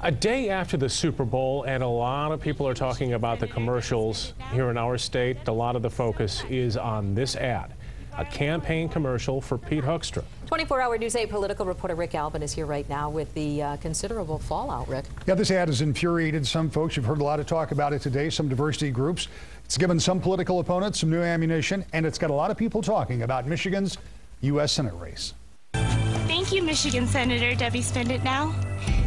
A day after the Super Bowl, and a lot of people are talking about the commercials here in our state. A lot of the focus is on this ad, a campaign commercial for Pete Hoekstra. 24-hour News 8 political reporter Rick Albin is here right now with the considerable fallout, Rick. Yeah, this ad has infuriated some folks. You've heard a lot of talk about it today, some diversity groups. It's given some political opponents some new ammunition, and it's got a lot of people talking about Michigan's U.S. Senate race. Thank you, Michigan Senator Debbie Stabenow.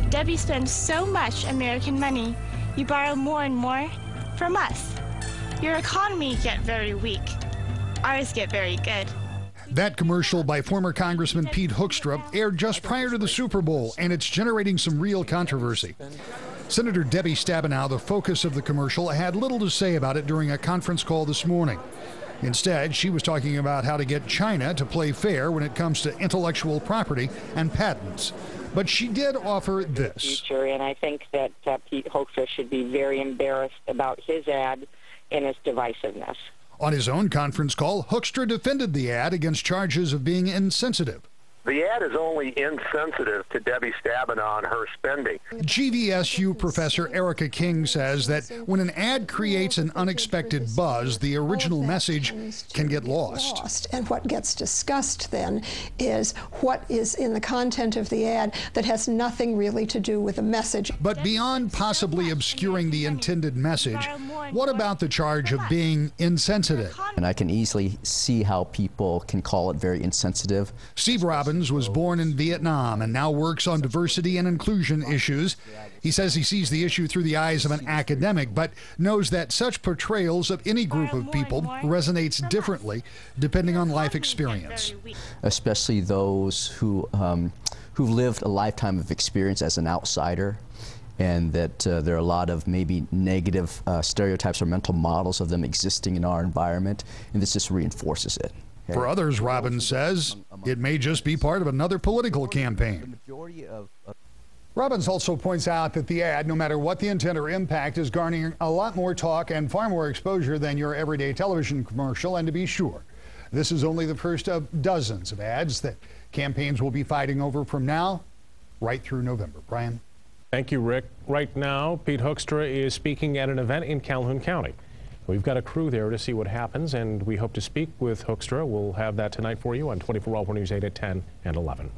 Debbie spends so much American money. You borrow more and more from us. Your economy get very weak. Ours get very good. That commercial by former Congressman Pete Hoekstra aired just prior to the Super Bowl, and it's generating some real controversy. Senator Debbie Stabenow, the focus of the commercial, had little to say about it during a conference call this morning. Instead, she was talking about how to get China to play fair when it comes to intellectual property and patents. But she did offer this. And I think that Pete Hoekstra should be very embarrassed about his ad and its divisiveness. On his own conference call, Hoekstra defended the ad against charges of being insensitive. The ad is only insensitive to Debbie Stabenow and her spending. GVSU professor Erica King says that when an ad creates an unexpected buzz, the original message can get lost. And what gets discussed then is what is in the content of the ad that has nothing really to do with the message. But beyond possibly obscuring the intended message, what about the charge of being insensitive? And I can easily see how people can call it very insensitive. Steve Robbins was born in Vietnam and now works on diversity and inclusion issues. He says he sees the issue through the eyes of an academic, but knows that such portrayals of any group of people resonates differently depending on life experience. Especially those who lived a lifetime of experience as an outsider, and that there are a lot of maybe negative stereotypes or mental models of them existing in our environment, and this just reinforces it. For others, Robbins says, it may just be part of another political campaign. Robbins also points out that the ad, no matter what the intent or impact, is garnering a lot more talk and far more exposure than your everyday television commercial. And to be sure, this is only the first of dozens of ads that campaigns will be fighting over from now right through November. Brian? Thank you, Rick. Right now, Pete Hoekstra is speaking at an event in Calhoun County. We've got a crew there to see what happens, and we hope to speak with Hoekstra. We'll have that tonight for you on 24 Hour News 8 at 10 and 11.